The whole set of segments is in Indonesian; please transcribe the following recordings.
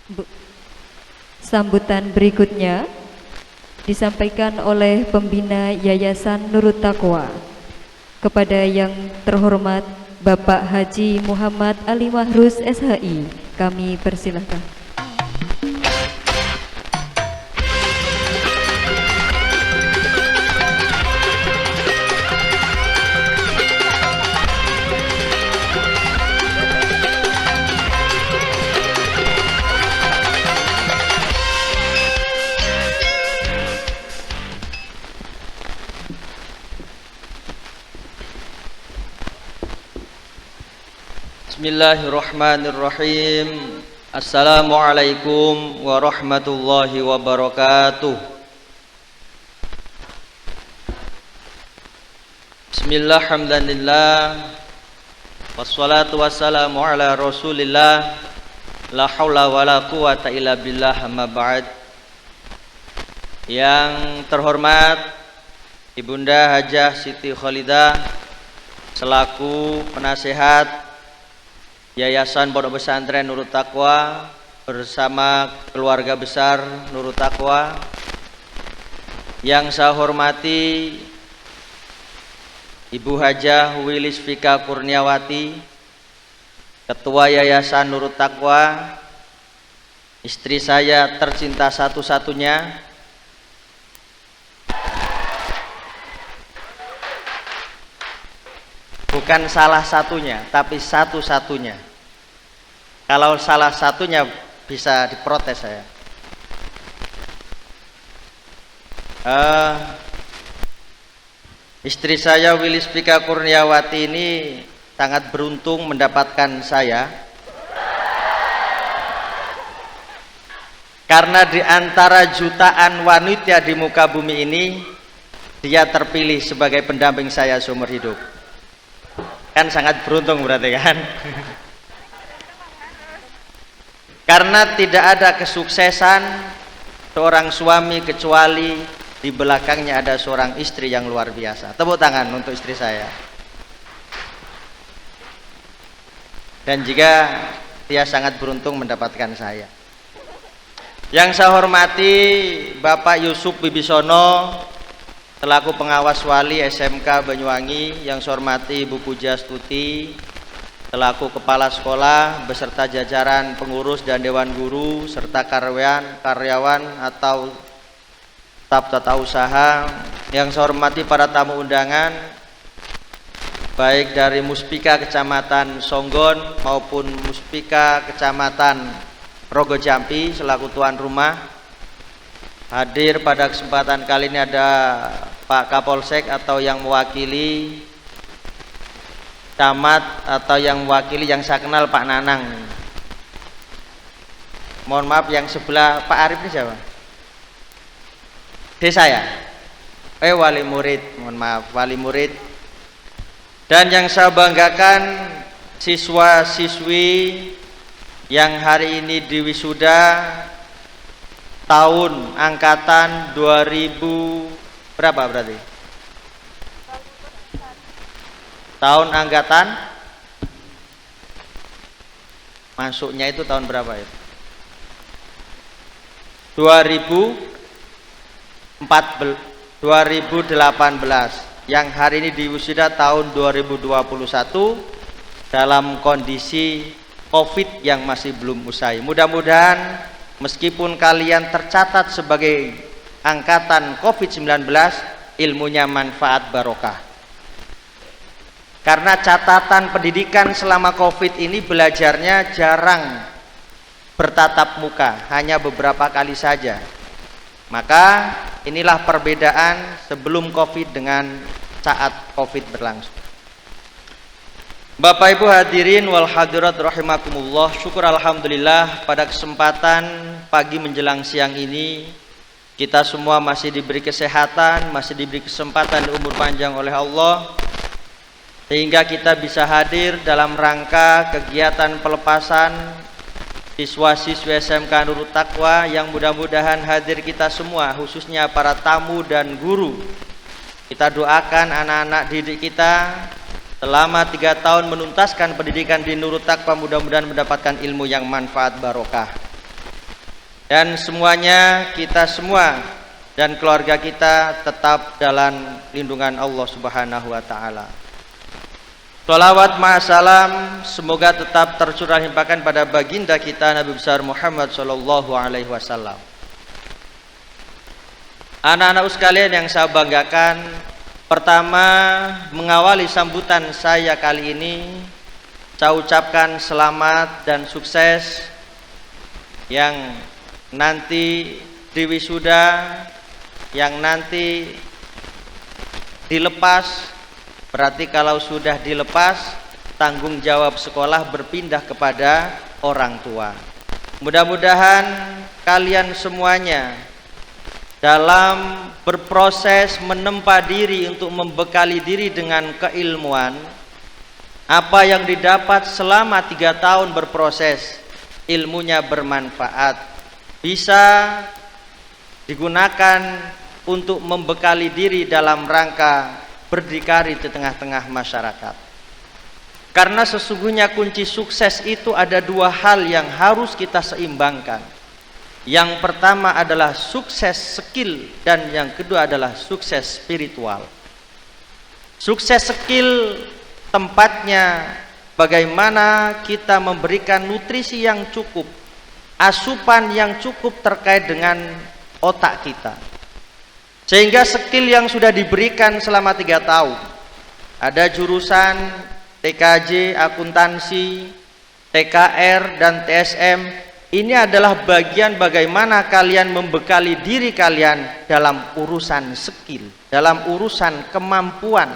Bu- Sambutan berikutnya disampaikan oleh pembina Yayasan Nurut Taqwa kepada yang terhormat Bapak Haji Muhammad Ali Mahruz SHI. Kami persilahkan. Bismillahirrahmanirrahim. Assalamualaikum warahmatullahi wabarakatuh. Bismillah, hamdanillah, wassalatu wassalamu ala rasulillah, la hawla wa la quwata illa billah, amma ba'd. Yang terhormat Ibunda Hajah Siti Khalidah selaku penasehat Yayasan Pondok Pesantren Nurut Taqwa bersama keluarga besar Nurut Taqwa, yang saya hormati Ibu Hajah Wilis Vika Kurniawati, Ketua Yayasan Nurut Taqwa, istri saya tercinta satu-satunya, bukan salah satunya tapi satu-satunya. Kalau salah satunya bisa diprotes saya. Istri saya Wilis Vika Kurniawati ini sangat beruntung mendapatkan saya, karena di antara jutaan wanita di muka bumi ini dia terpilih sebagai pendamping saya seumur hidup. Kan sangat beruntung berarti kan? Karena tidak ada kesuksesan seorang suami kecuali di belakangnya ada seorang istri yang luar biasa. Tepuk tangan untuk istri saya. Dan juga dia sangat beruntung mendapatkan saya. Yang saya hormati Bapak Yusuf Bibisono selaku pengawas wali SMK Banyuwangi, yang saya hormati Ibu Puja Stuti selaku kepala sekolah beserta jajaran pengurus dan dewan guru serta karyawan atau staf tata usaha, yang saya hormati para tamu undangan baik dari Muspika Kecamatan Songgon maupun Muspika Kecamatan Rogo Jampi selaku tuan rumah. Hadir pada kesempatan kali ini ada Pak Kapolsek atau yang mewakili camat atau yang mewakili, yang saya kenal Pak Nanang. Mohon maaf yang sebelah Pak Arif ini siapa? Desa ya? Wali murid, mohon maaf, wali murid. Dan yang saya banggakan siswa-siswi yang hari ini diwisuda tahun angkatan 2000 berapa berarti? Tahun angkatan masuknya itu tahun berapa ya? 2018, yang hari ini diwisuda tahun 2021 dalam kondisi Covid yang masih belum usai. Mudah-mudahan meskipun kalian tercatat sebagai angkatan Covid-19, ilmunya manfaat barokah. Karena catatan pendidikan selama Covid ini belajarnya jarang bertatap muka, hanya beberapa kali saja. Maka inilah perbedaan sebelum Covid dengan saat Covid berlangsung. Bapak Ibu hadirin wal hadirat rahimakumullah, syukur alhamdulillah pada kesempatan pagi menjelang siang ini kita semua masih diberi kesehatan, masih diberi kesempatan umur panjang oleh Allah, sehingga kita bisa hadir dalam rangka kegiatan pelepasan siswa-siswi SMK Nurut Taqwa, yang mudah-mudahan hadir kita semua, khususnya para tamu dan guru. Kita doakan anak-anak didik kita selama 3 tahun menuntaskan pendidikan di Nurut Taqwa, mudah-mudahan mendapatkan ilmu yang manfaat barokah. dan semuanya kita semua dan keluarga kita tetap dalam lindungan Allah Subhanahu wa taala. Shalawat ma'asalam semoga tetap tercurah limpahkan pada baginda kita Nabi besar Muhammad sallallahu alaihi wasallam. Anak-anakku sekalian yang saya banggakan, pertama mengawali sambutan saya kali ini, saya ucapkan selamat dan sukses yang nanti diwisuda, yang nanti dilepas. Berarti kalau sudah dilepas, tanggung jawab sekolah berpindah kepada orang tua. Mudah-mudahan kalian semuanya dalam berproses menempa diri untuk membekali diri dengan keilmuan, apa yang didapat selama 3 tahun berproses, ilmunya bermanfaat, bisa digunakan untuk membekali diri dalam rangka berdikari di tengah-tengah masyarakat. Karena sesungguhnya kunci sukses itu ada 2 hal yang harus kita seimbangkan. Yang pertama adalah sukses skill dan yang kedua adalah sukses spiritual. Sukses skill tempatnya bagaimana kita memberikan nutrisi yang cukup, asupan yang cukup terkait dengan otak kita. Sehingga skill yang sudah diberikan selama 3 tahun, ada jurusan TKJ, akuntansi, TKR, dan TSM, ini adalah bagian bagaimana kalian membekali diri kalian dalam urusan skill, dalam urusan kemampuan,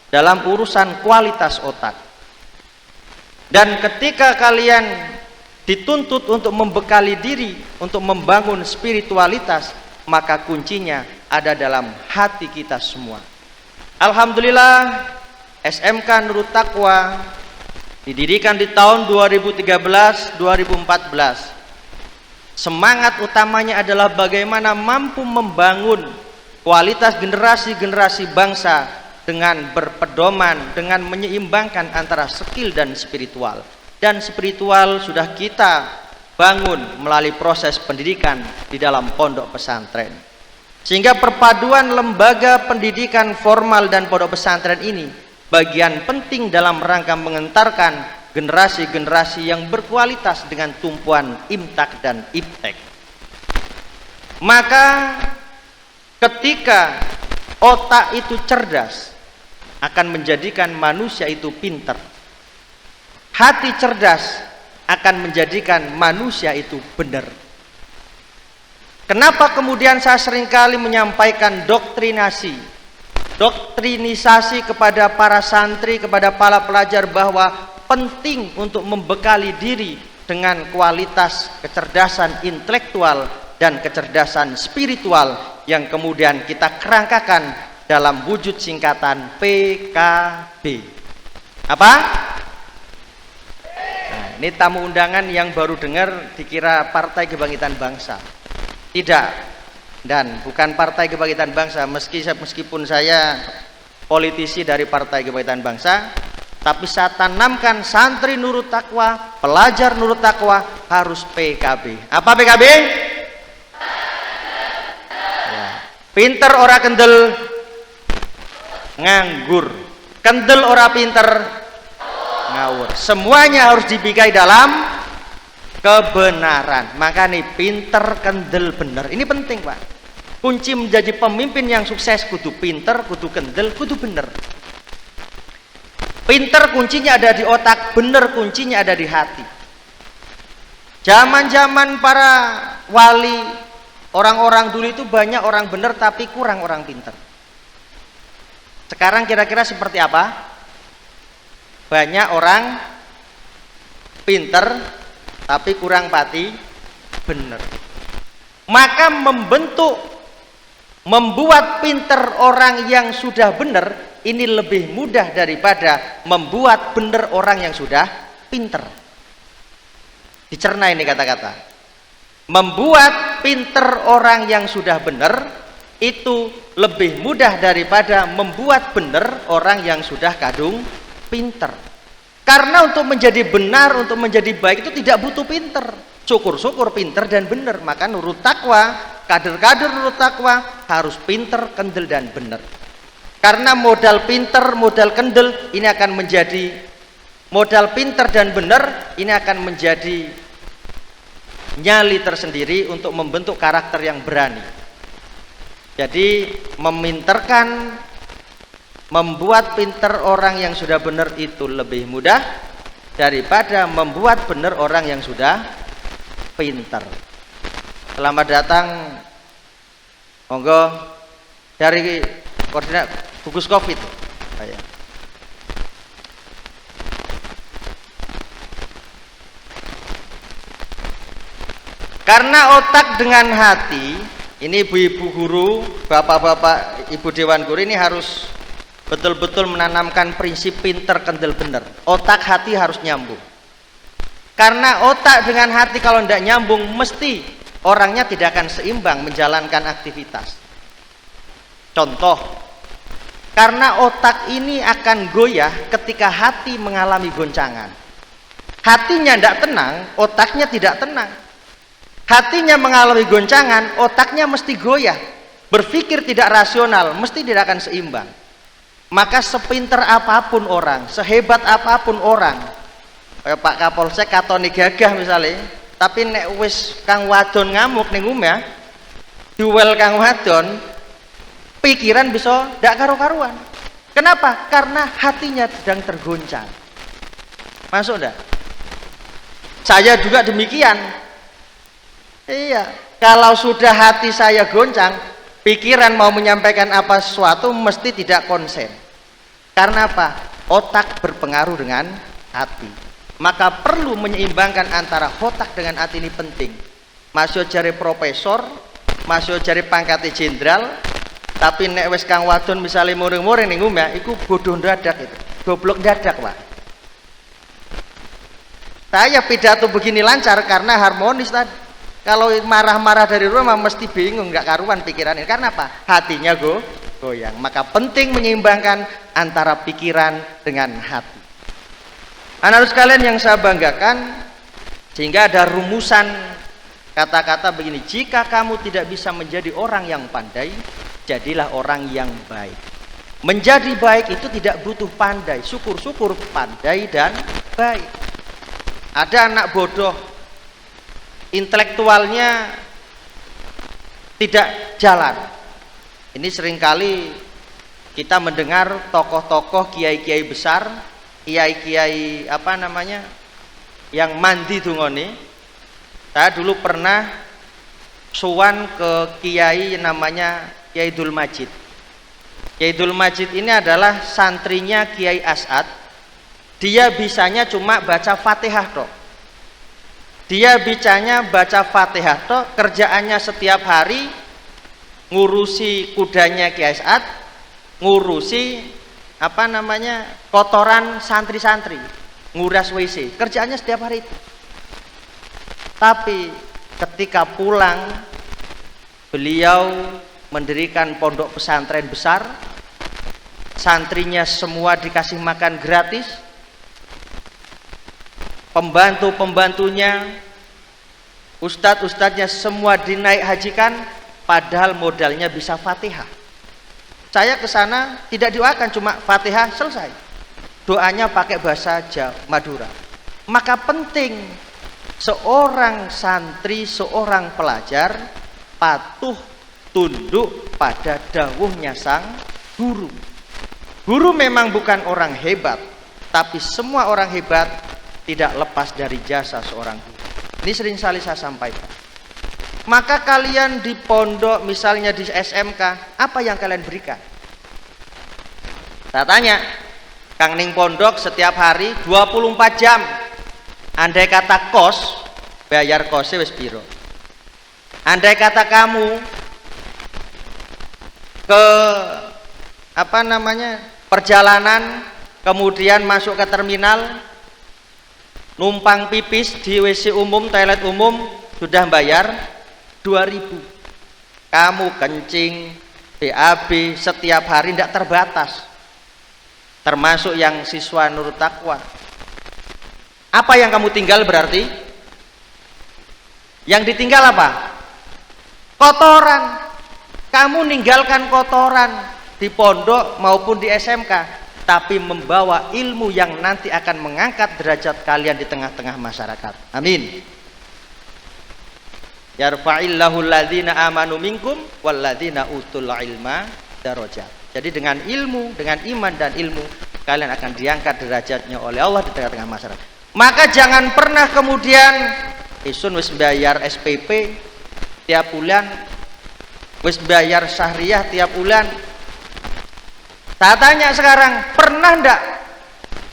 dalam urusan kualitas otak. Dan ketika kalian dituntut untuk membekali diri, untuk membangun spiritualitas, maka kuncinya ada dalam hati kita semua. Alhamdulillah, SMK Nurut Taqwa didirikan di tahun 2013-2014. Semangat utamanya adalah bagaimana mampu membangun kualitas generasi-generasi bangsa dengan berpedoman, dengan menyeimbangkan antara skill dan spiritual. Dan spiritual sudah kita bangun melalui proses pendidikan di dalam pondok pesantren. Sehingga perpaduan lembaga pendidikan formal dan pondok pesantren ini bagian penting dalam rangka mengentarkan generasi-generasi yang berkualitas dengan tumpuan imtak dan iptek. Maka ketika otak itu cerdas, akan menjadikan manusia itu pintar. Hati cerdas akan menjadikan manusia itu benar. Kenapa kemudian saya seringkali menyampaikan doktrinisasi kepada para santri, kepada para pelajar bahwa penting untuk membekali diri dengan kualitas kecerdasan intelektual dan kecerdasan spiritual yang kemudian kita kerangkakan dalam wujud singkatan PKB. Apa? Nah, ini tamu undangan yang baru dengar dikira Partai Kebangkitan Bangsa. Tidak, dan bukan Partai Kebangkitan Bangsa, meskipun saya politisi dari Partai Kebangkitan Bangsa, tapi saya tanamkan santri Nurut Taqwa, pelajar Nurut Taqwa harus PKB. Apa PKB? Ya. Pinter ora kendel nganggur, kendel ora pinter ngawur. Semuanya harus dibikai dalam kebenaran. Maka nih pinter, kendel, bener. Ini penting, Pak. Kunci menjadi pemimpin yang sukses kudu pinter, kudu kendel, kudu bener. Pinter kuncinya ada di otak, bener kuncinya ada di hati. Zaman-zaman para wali, orang-orang dulu itu banyak orang bener tapi kurang orang pinter. Sekarang kira-kira seperti apa? Banyak orang pinter tapi kurang pati bener. Maka membuat pinter orang yang sudah bener ini lebih mudah daripada membuat bener orang yang sudah pinter. Dicerna ini kata-kata. Membuat pinter orang yang sudah bener itu lebih mudah daripada membuat bener orang yang sudah kadung pinter. Karena untuk menjadi benar, untuk menjadi baik itu tidak butuh pinter, syukur-syukur pinter dan benar. Maka nurut takwa, kader-kader nurut takwa harus pinter, kendel dan benar. Karena modal pinter, modal kendel ini akan menjadi modal pinter dan benar ini akan menjadi nyali tersendiri untuk membentuk karakter yang berani. Jadi meminterkan, membuat pinter orang yang sudah benar itu lebih mudah daripada membuat benar orang yang sudah pinter. Selamat datang, monggo dari koordinat gugus COVID. Karena otak dengan hati, ini ibu-ibu guru, bapak-bapak, ibu dewan guru ini harus betul-betul menanamkan prinsip pinter, kendel, bener. Otak hati harus nyambung. Karena otak dengan hati kalau tidak nyambung, mesti orangnya tidak akan seimbang menjalankan aktivitas. Contoh, karena otak ini akan goyah ketika hati mengalami goncangan. Hatinya tidak tenang, otaknya tidak tenang. Hatinya mengalami goncangan, otaknya mesti goyah. Berpikir tidak rasional, mesti tidak akan seimbang. Maka sepinter apapun orang, sehebat apapun orang, kayak Pak Kapolsek katone gagah misalnya, tapi nek wis kang wadon ngamuk ning omah, duel kang wadon, pikiran bisa ndak karo-karuan. Kenapa? Karena hatinya sedang tergoncang. Masuk ndak? Saya juga demikian. Iya, kalau sudah hati saya goncang, pikiran mau menyampaikan apa sesuatu mesti tidak konsen. Karena apa? Otak berpengaruh dengan hati. Maka perlu menyeimbangkan antara otak dengan hati ini penting. Masih jari profesor, masih jari pangkatnya jenderal, tapi nek wis kang wadon misalnya muring-muring ning omah, iku bodoh dadak itu. Goblok dadak, Pak. Saya pidato begini lancar karena harmonis tadi. Kalau marah-marah dari rumah mesti bingung, nggak karuan pikirannya. Karena apa? Hatinya goyang. Maka penting menyeimbangkan antara pikiran dengan hati. Anak-anak sekalian yang saya banggakan, sehingga ada rumusan kata-kata begini: jika kamu tidak bisa menjadi orang yang pandai, jadilah orang yang baik. Menjadi baik itu tidak butuh pandai, syukur-syukur pandai dan baik. Ada anak bodoh, intelektualnya tidak jalan. Ini seringkali kita mendengar tokoh-tokoh, kiai-kiai besar, kiai-kiai yang mandi dungone. Saya dulu pernah sowan ke kiai yang namanya Kiai Dul Majid. Kiai Dul Majid ini adalah santrinya Kiai As'ad. Dia bisanya cuma baca Fatihah tok. Dia bicanya baca Fatihah tok, kerjaannya setiap hari ngurusi kudanya Kiai As'ad, ngurusi kotoran santri-santri, nguras WC. Kerjaannya setiap hari itu. Tapi ketika pulang, beliau mendirikan pondok pesantren besar, santrinya semua dikasih makan gratis, pembantu-pembantunya, ustadz-ustadznya semua dinaik hajikan, padahal modalnya bisa Fatihah. Saya ke sana tidak doakan, cuma Fatihah selesai. Doanya pakai bahasa Madura. Maka penting seorang santri, seorang pelajar patuh tunduk pada dawuhnya sang guru. Guru memang bukan orang hebat, tapi semua orang hebat tidak lepas dari jasa seorang guru. Ini sering kali saya sampaikan. Maka kalian di pondok, misalnya di SMK, apa yang kalian berikan? Saya tanya, Kang ning pondok setiap hari 24 jam. Andai kata kos, bayar kosnya wis piro? Andai kata kamu ke perjalanan, kemudian masuk ke terminal, numpang pipis di WC umum, toilet umum, sudah bayar 2.000. Kamu kencing, BAB setiap hari tidak terbatas, termasuk yang siswa nurut takwa. Apa yang kamu tinggal berarti? Yang ditinggal apa? Kotoran. Kamu ninggalkan kotoran di pondok maupun di SMK, tapi membawa ilmu yang nanti akan mengangkat derajat kalian di tengah-tengah masyarakat. Amin. Yarfa'illahu alladhina amanu minkum walladhina utul ilma darajat. Jadi dengan ilmu, dengan iman dan ilmu, kalian akan diangkat derajatnya oleh Allah di tengah-tengah masyarakat. Maka jangan pernah kemudian isun wis bayar SPP tiap bulan, wis bayar syahriah tiap bulan. Saya tanya sekarang, pernah ndak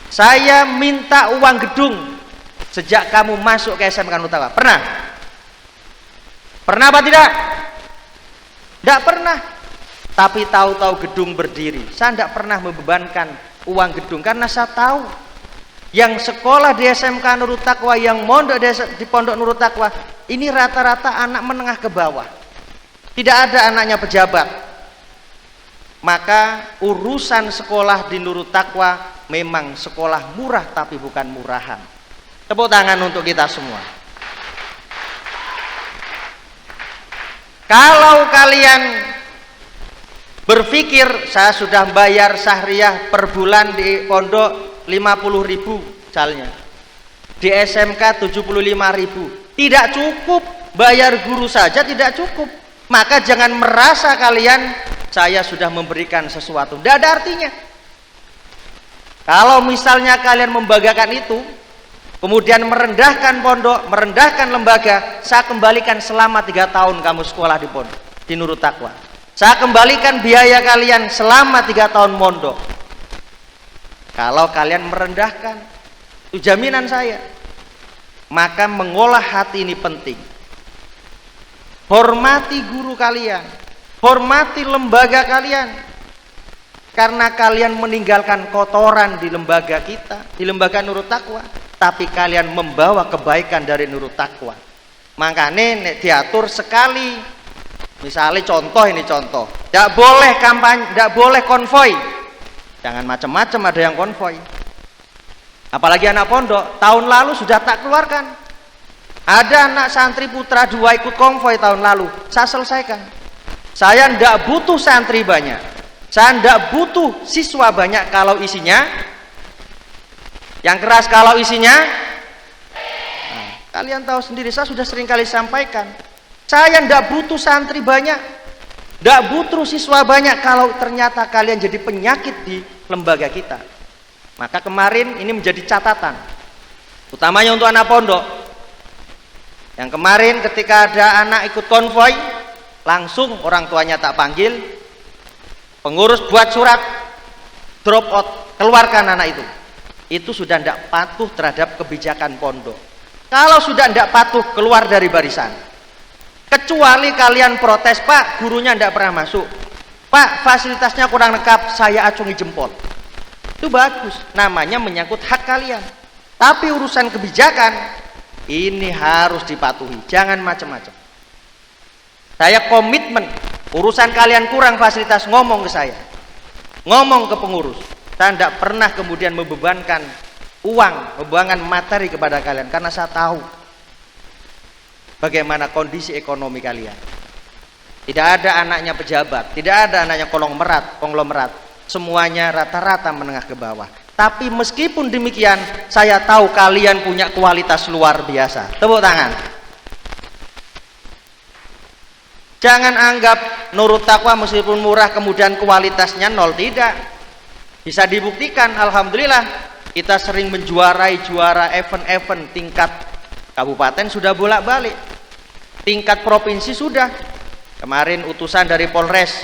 saya minta uang gedung sejak kamu masuk ke SMK Nurut Taqwa? Pernah? Pernah apa tidak? Tidak pernah. Tapi tahu-tahu gedung berdiri, saya tidak pernah membebankan uang gedung karena saya tahu yang sekolah di SMK Nurut Taqwa, yang mondok di Pondok Nurut Taqwa, ini rata-rata anak menengah ke bawah. Tidak ada anaknya pejabat. Maka urusan sekolah di Nurut Taqwa memang sekolah murah tapi bukan murahan. Tepuk tangan untuk kita semua. Kalau kalian berpikir saya sudah bayar syahriah per bulan di pondok 50.000 misalnya, di SMK 75.000, tidak cukup, bayar guru saja tidak cukup, maka jangan merasa kalian saya sudah memberikan sesuatu. Tidak ada artinya. Kalau misalnya kalian membanggakan itu, kemudian merendahkan pondok, merendahkan lembaga, saya kembalikan selama 3 tahun kamu sekolah di pondok, di Nurut Taqwa. Saya kembalikan biaya kalian selama 3 tahun mondok. Kalau kalian merendahkan, itu jaminan saya. Maka mengolah hati ini penting. Hormati guru kalian, hormati lembaga kalian, karena kalian meninggalkan kotoran di lembaga kita, di lembaga Nurut Taqwa, tapi kalian membawa kebaikan dari Nurut Taqwa. Makanya nek diatur sekali, misalnya contoh ini contoh, tidak boleh kampanye, tidak boleh konvoi, jangan macam-macam ada yang konvoi, apalagi anak pondok. Tahun lalu sudah tak keluarkan. Ada anak santri putra 2 ikut konvoi tahun lalu, saya selesaikan. Saya tidak butuh santri banyak, saya tidak butuh siswa banyak kalau isinya yang keras. Kalau isinya, nah, kalian tahu sendiri, saya sudah sering kali sampaikan, saya tidak butuh santri banyak, tidak butuh siswa banyak kalau ternyata kalian jadi penyakit di lembaga kita. Maka kemarin ini menjadi catatan, utamanya untuk anak pondok. Yang kemarin ketika ada anak ikut konvoi, langsung orang tuanya tak panggil, pengurus buat surat, drop out, keluarkan anak itu. Itu sudah tidak patuh terhadap kebijakan pondok. Kalau sudah tidak patuh, keluar dari barisan. Kecuali kalian protes, Pak, gurunya tidak pernah masuk, Pak, fasilitasnya kurang lengkap, saya acungi jempol. Itu bagus, namanya menyangkut hak kalian. Tapi urusan kebijakan ini harus dipatuhi, jangan macam-macam. Saya komitmen, urusan kalian kurang fasilitas, ngomong ke saya, ngomong ke pengurus. Saya tidak pernah kemudian membebankan uang, membebankan materi kepada kalian, karena saya tahu bagaimana kondisi ekonomi kalian. Tidak ada anaknya pejabat, tidak ada anaknya konglomerat, semuanya rata-rata menengah ke bawah. Tapi meskipun demikian, saya tahu kalian punya kualitas luar biasa. Tepuk tangan. Jangan anggap Nurut Taqwa meskipun murah kemudian kualitasnya nol, tidak. Bisa dibuktikan, alhamdulillah kita sering menjuarai event-event tingkat kabupaten sudah bolak-balik, tingkat provinsi sudah. Kemarin utusan dari Polres,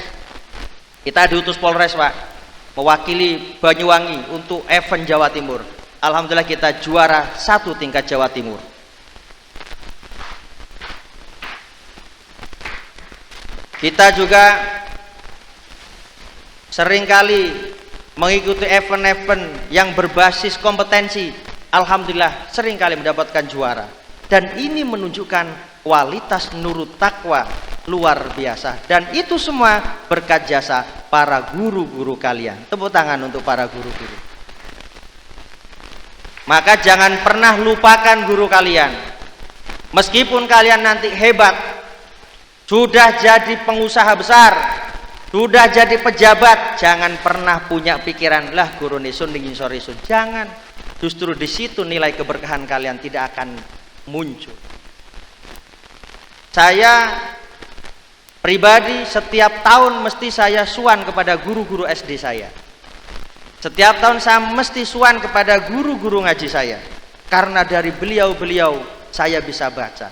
kita diutus Polres, Pak, mewakili Banyuwangi untuk event Jawa Timur. Alhamdulillah kita juara 1 tingkat Jawa Timur. Kita juga seringkali mengikuti event-event yang berbasis kompetensi. Alhamdulillah seringkali mendapatkan juara. Dan ini menunjukkan kualitas Nurut Taqwa luar biasa. Dan itu semua berkat jasa para guru-guru kalian. Tepuk tangan untuk para guru-guru. Maka jangan pernah lupakan guru kalian. Meskipun kalian nanti hebat, sudah jadi pengusaha besar, sudah jadi pejabat, jangan pernah punya pikiran lah guru nisun dingin sore sun. Jangan. Justru di situ nilai keberkahan kalian tidak akan muncul. Saya pribadi setiap tahun mesti saya suan kepada guru-guru SD saya. Setiap tahun saya mesti suan kepada guru-guru ngaji saya. Karena dari beliau-beliau saya bisa baca,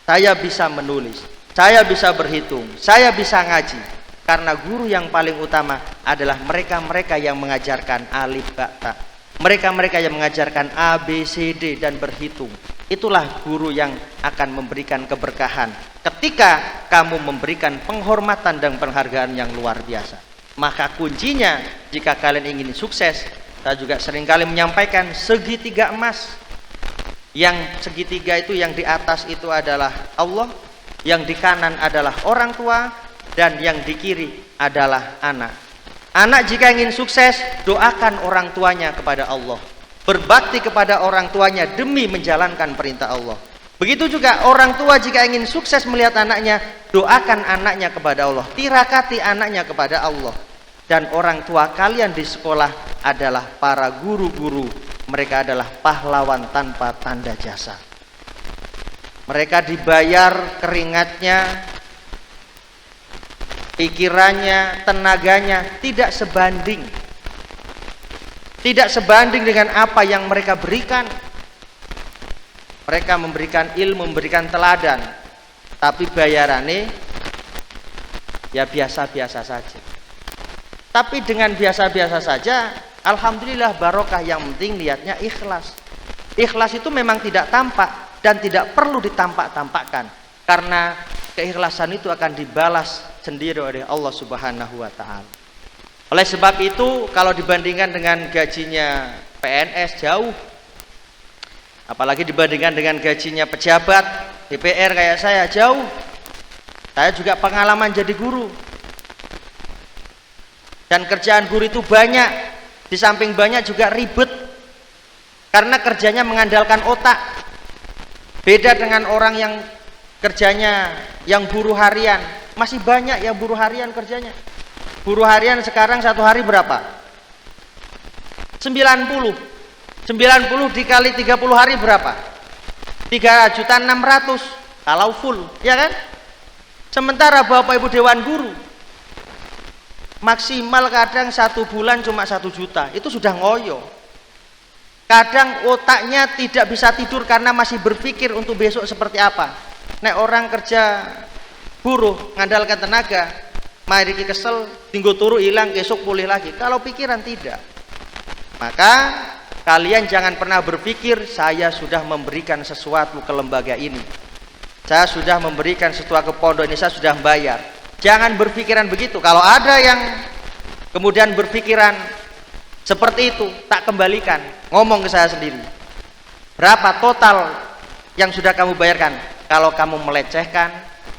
saya bisa menulis, saya bisa berhitung, saya bisa ngaji. Karena guru yang paling utama adalah mereka-mereka yang mengajarkan alif ba ta. Mereka-mereka yang mengajarkan A, B, C, D dan berhitung. Itulah guru yang akan memberikan keberkahan ketika kamu memberikan penghormatan dan penghargaan yang luar biasa. Maka kuncinya jika kalian ingin sukses, saya juga seringkali menyampaikan segitiga emas. Yang segitiga itu yang di atas itu adalah Allah, yang di kanan adalah orang tua, dan yang di kiri adalah anak. Anak jika ingin sukses, doakan orang tuanya kepada Allah. Berbakti kepada orang tuanya demi menjalankan perintah Allah. Begitu juga orang tua jika ingin sukses melihat anaknya, doakan anaknya kepada Allah, tirakati anaknya kepada Allah. Dan orang tua kalian di sekolah adalah para guru-guru. Mereka adalah pahlawan tanpa tanda jasa. Mereka dibayar keringatnya, pikirannya, tenaganya tidak sebanding. Tidak sebanding dengan apa yang mereka berikan. Mereka memberikan ilmu, memberikan teladan, tapi bayarannya ya biasa-biasa saja. Tapi dengan biasa-biasa saja, alhamdulillah barokah. Yang penting niatnya ikhlas. Ikhlas itu memang tidak tampak dan tidak perlu ditampak-tampakkan, karena keikhlasan itu akan dibalas sendiri oleh Allah Subhanahu wa taala. Oleh sebab itu, kalau dibandingkan dengan gajinya PNS jauh, apalagi dibandingkan dengan gajinya pejabat DPR kayak saya jauh. Saya juga pengalaman jadi guru. Dan kerjaan guru itu banyak, di samping banyak juga ribet, karena kerjanya mengandalkan otak. Beda dengan orang yang kerjanya yang buruh harian. Masih banyak yang buruh harian kerjanya. Buruh harian sekarang satu hari berapa? 90 dikali 30 hari berapa? 3.600.000 kalau full, ya kan? Sementara Bapak Ibu Dewan Guru maksimal kadang 1 bulan cuma 1 juta, itu sudah ngoyo. Kadang otaknya tidak bisa tidur karena masih berpikir untuk besok seperti apa. Nek orang kerja buruh ngandalkan tenaga, mari kesel, tinggal turu hilang, besok pulih lagi. Kalau pikiran tidak. Maka kalian jangan pernah berpikir saya sudah memberikan sesuatu ke lembaga ini, saya sudah memberikan sesuatu ke pondok ini, saya sudah bayar. Jangan berpikiran begitu. Kalau ada yang kemudian berpikiran seperti itu, tak kembalikan. Ngomong ke saya sendiri, berapa total yang sudah kamu bayarkan kalau kamu melecehkan,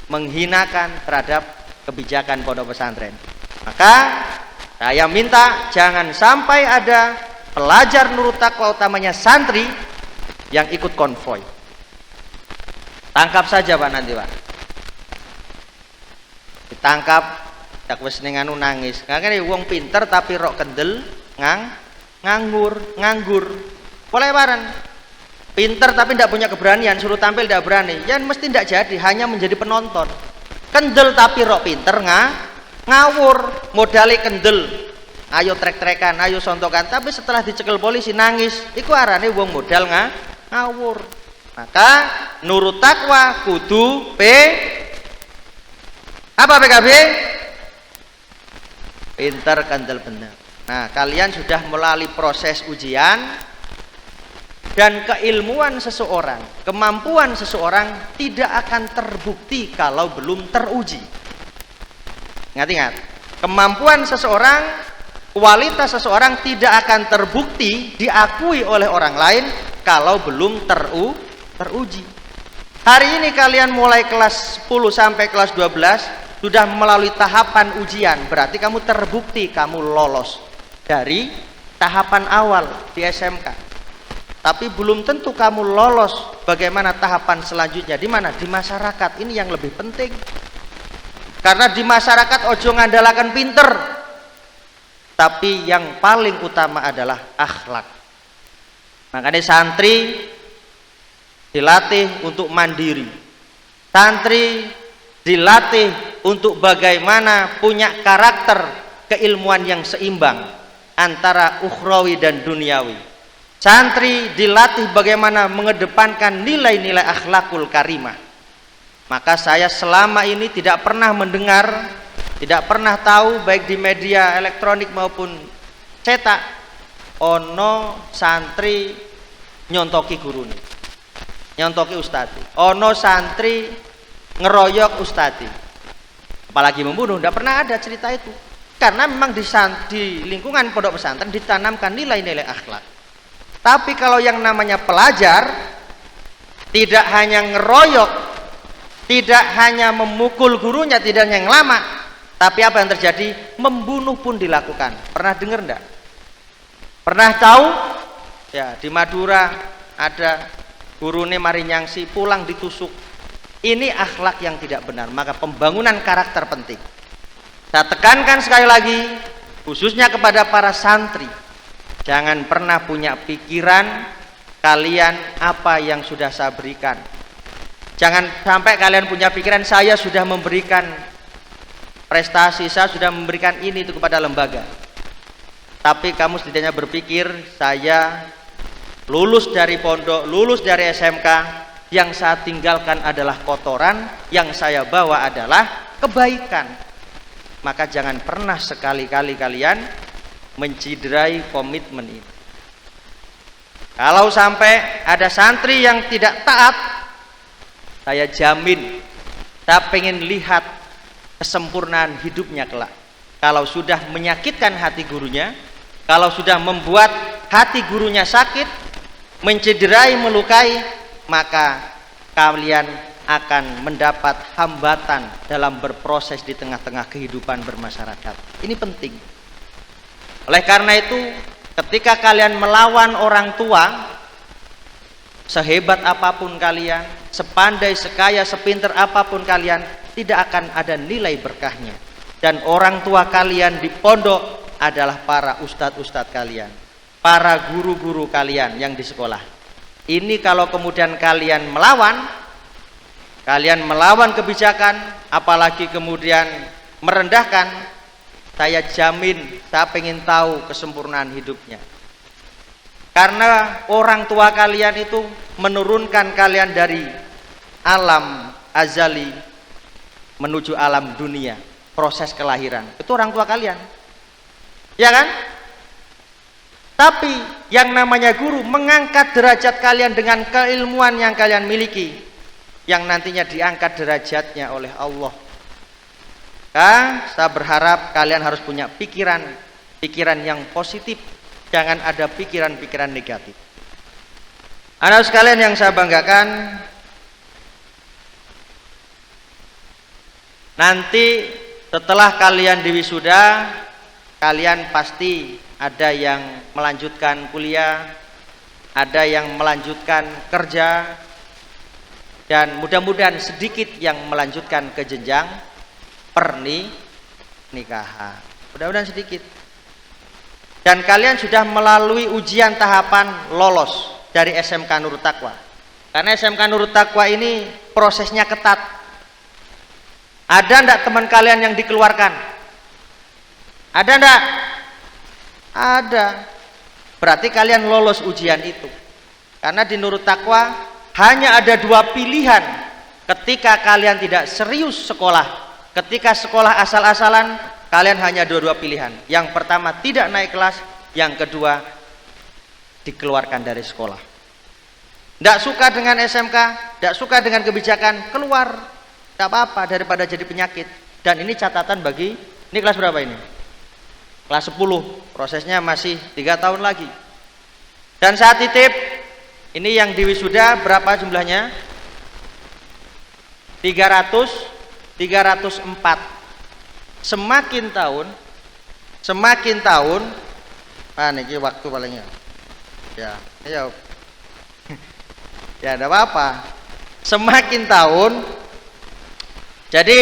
menghinakan terhadap kebijakan pondok pesantren. Maka saya minta jangan sampai ada pelajar Nurut Taqwa, utamanya santri, yang ikut konvoy. Tangkap saja Pak nanti Pak. Ditangkap, dak wis ning anu nangis. Ngene wong pinter tapi rok kendel, nganggur. Boleh bareng. Pinter tapi tidak punya keberanian, suruh tampil tidak berani. Ya mesti tidak jadi, hanya menjadi penonton. Kendel tapi rok pinter ngawur, modali kendel. Ayo trek-trekan, ayo sontokan, tapi setelah dicekel polisi nangis, iku arane wong modal ngawur. Maka Nurut Taqwa kudu apa PKB? Pinter kendel bener. Nah, kalian sudah melalui proses ujian, dan keilmuan seseorang, kemampuan seseorang tidak akan terbukti kalau belum teruji. Ingat-ingat, kemampuan seseorang, kualitas seseorang tidak akan terbukti, diakui oleh orang lain kalau belum teruji. Hari ini kalian mulai kelas 10 sampai kelas 12 sudah melalui tahapan ujian, berarti kamu terbukti kamu lolos dari tahapan awal di SMK. tapi belum tentu kamu lolos. Bagaimana tahapan selanjutnya? Di mana? Di masyarakat. Ini yang lebih penting. Karena di masyarakat ojo ngandalakan pinter, tapi yang paling utama adalah akhlak. Makanya santri dilatih untuk mandiri, santri dilatih untuk bagaimana punya karakter keilmuan yang seimbang antara ukhrawi dan duniawi. Santri dilatih bagaimana mengedepankan nilai-nilai akhlakul karimah. Maka saya selama ini tidak pernah mendengar, tidak pernah tahu baik di media elektronik maupun cetak ono santri nyontoki gurune, nyontoki ustadi, ono santri ngeroyok ustadi, apalagi membunuh. Tidak pernah ada cerita itu, karena memang di lingkungan pondok pesantren ditanamkan nilai-nilai akhlak. Tapi kalau yang namanya pelajar, tidak hanya ngeroyok, tidak hanya memukul gurunya, tidak hanya yang lama, tapi apa yang terjadi? Membunuh pun dilakukan. Pernah dengar enggak? Pernah tahu? Ya, di Madura ada gurune mari nyangsi, pulang ditusuk. Ini akhlak yang tidak benar. Maka pembangunan karakter penting. Saya tekankan sekali lagi, khususnya kepada para santri, jangan pernah punya pikiran kalian apa yang sudah saya berikan. Jangan sampai kalian punya pikiran saya sudah memberikan prestasi, saya sudah memberikan ini itu kepada lembaga. Tapi kamu setidaknya berpikir, saya lulus dari pondok, lulus dari SMK, yang saya tinggalkan adalah kotoran, yang saya bawa adalah kebaikan. Maka jangan pernah sekali-kali kalian menciderai komitmen ini. Kalau sampai ada santri yang tidak taat, saya jamin, saya pengen lihat kesempurnaan hidupnya kelak. Kalau sudah menyakitkan hati gurunya, kalau sudah membuat hati gurunya sakit, mencederai, melukai, maka kalian akan mendapat hambatan dalam berproses di tengah-tengah kehidupan bermasyarakat. Ini penting. Oleh karena itu, ketika kalian melawan orang tua, sehebat apapun kalian, sepandai, sekaya, sepinter apapun kalian, tidak akan ada nilai berkahnya. Dan orang tua kalian di pondok adalah para ustadz-ustadz kalian, para guru-guru kalian yang di sekolah. Ini kalau kemudian kalian melawan kebijakan, apalagi kemudian merendahkan, saya jamin, saya pengen tahu kesempurnaan hidupnya. Karena orang tua kalian itu menurunkan kalian dari alam azali menuju alam dunia, proses kelahiran. Itu orang tua kalian. Ya kan? Tapi yang namanya guru mengangkat derajat kalian dengan keilmuan yang kalian miliki, yang nantinya diangkat derajatnya oleh Allah. Saya berharap kalian harus punya pikiran yang positif. Jangan ada pikiran-pikiran negatif. Anak sekalian yang saya banggakan, nanti setelah kalian diwisuda, kalian pasti ada yang melanjutkan kuliah, ada yang melanjutkan kerja, dan mudah-mudahan sedikit yang melanjutkan ke jenjang pernikahan. Mudah-mudahan sedikit. Dan kalian sudah melalui ujian tahapan lolos dari SMK Nurut Taqwa. Karena SMK Nurut Taqwa ini prosesnya ketat. Ada enggak teman kalian yang dikeluarkan? Ada enggak? Ada. Berarti kalian lolos ujian itu. Karena di Nurut Taqwa hanya ada dua pilihan ketika kalian tidak serius sekolah. Ketika sekolah asal-asalan, kalian hanya dua pilihan. Yang pertama tidak naik kelas, yang kedua dikeluarkan dari sekolah. Tidak suka dengan SMK, tidak suka dengan kebijakan, keluar. Tidak apa-apa daripada jadi penyakit. Dan ini catatan bagi, ini kelas berapa ini? Kelas 10, prosesnya masih 3 tahun lagi. Dan saat titip, ini yang di wisuda berapa jumlahnya? 304. Semakin tahun, niki waktu palingnya. Ya, Ya enggak apa-apa. Semakin tahun, jadi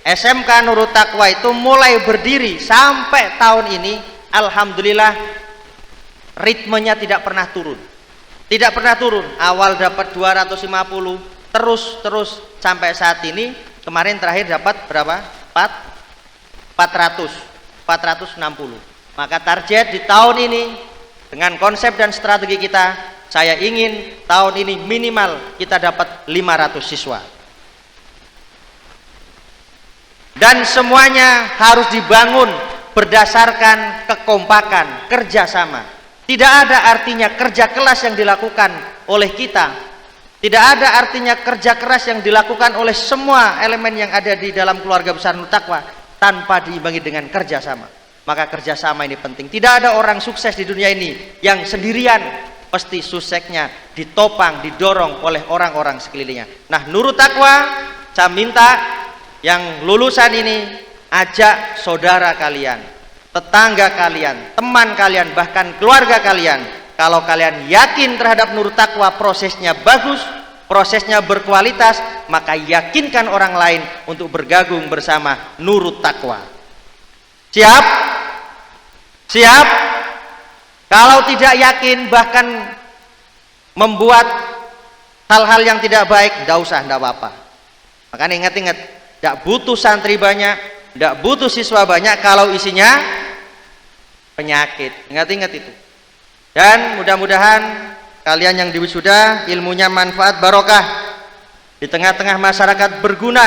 SMK Nurut Taqwa itu mulai berdiri sampai tahun ini, alhamdulillah ritmenya tidak pernah turun. Tidak pernah turun. Awal dapat 250, terus sampai saat ini. Kemarin terakhir dapat berapa? 460. Maka target di tahun ini dengan konsep dan strategi kita, saya ingin tahun ini minimal kita dapat 500 siswa. Dan semuanya harus dibangun berdasarkan kekompakan, kerjasama. Tidak ada artinya kerja keras yang dilakukan oleh kita, tidak ada artinya kerja keras yang dilakukan oleh semua elemen yang ada di dalam keluarga besar Nurut Taqwa tanpa diimbangi dengan kerjasama. Maka kerjasama ini penting. Tidak ada orang sukses di dunia ini yang sendirian, pasti suksesnya ditopang, didorong oleh orang-orang sekelilingnya. Nah, Nurut Taqwa, saya minta yang lulusan ini ajak saudara kalian, tetangga kalian, teman kalian, bahkan keluarga kalian. Kalau kalian yakin terhadap Nurut Taqwa prosesnya bagus, prosesnya berkualitas, maka yakinkan orang lain untuk bergabung bersama Nurut Taqwa. Siap? Siap? Kalau tidak yakin, bahkan membuat hal-hal yang tidak baik, tidak usah, tidak apa-apa. Makanya ingat-ingat, tidak butuh santri banyak, tidak butuh siswa banyak kalau isinya penyakit. Ingat-ingat itu. Dan mudah-mudahan kalian yang diwisuda ilmunya manfaat barokah, di tengah-tengah masyarakat berguna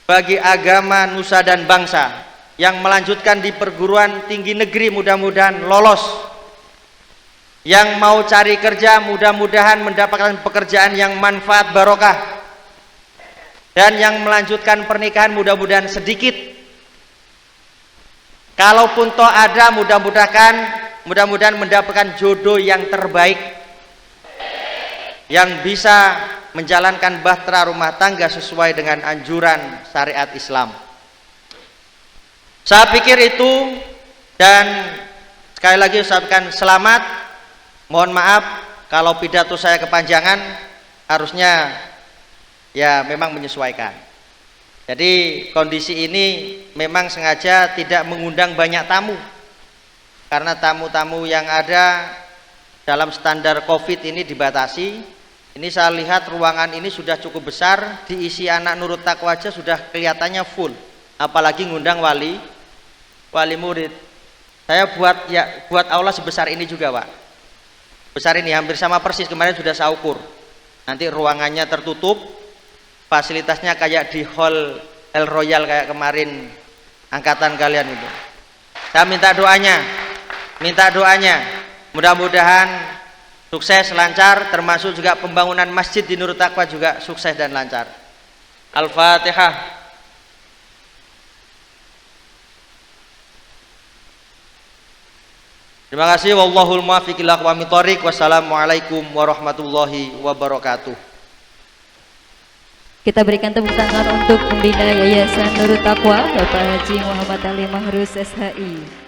bagi agama, nusa dan bangsa. Yang melanjutkan di perguruan tinggi negeri mudah-mudahan lolos. Yang mau cari kerja mudah-mudahan mendapatkan pekerjaan yang manfaat barokah. Dan yang melanjutkan pernikahan mudah-mudahan sedikit. Kalaupun toh ada, mudah-mudahan mendapatkan jodoh yang terbaik, yang bisa menjalankan bahtera rumah tangga sesuai dengan anjuran syariat Islam. Saya pikir itu, dan sekali lagi saya ucapkan selamat. Mohon maaf kalau pidato saya kepanjangan, harusnya ya memang menyesuaikan. Jadi kondisi ini memang sengaja tidak mengundang banyak tamu, karena tamu-tamu yang ada dalam standar COVID ini dibatasi. Ini saya lihat ruangan ini sudah cukup besar, diisi anak Nurut Taqwa aja sudah kelihatannya full, apalagi ngundang wali murid. Saya buat aula sebesar ini juga, Pak. Besar ini, hampir sama persis, kemarin sudah saya ukur. Nanti ruangannya tertutup, fasilitasnya kayak di hall El Royal kayak kemarin angkatan kalian itu. Saya minta doanya. Mudah-mudahan sukses, lancar, termasuk juga pembangunan masjid di Nurut Taqwa juga sukses dan lancar. Al-Fatihah. Terima kasih. Wallahul muwaffiq ila aqwamit thoriq. Wassalamualaikum warahmatullahi wabarakatuh. Kita berikan tepuk tangan untuk pembina Yayasan Nurut Taqwa, Bapak Haji Muhammad Ali Mahrus SHI.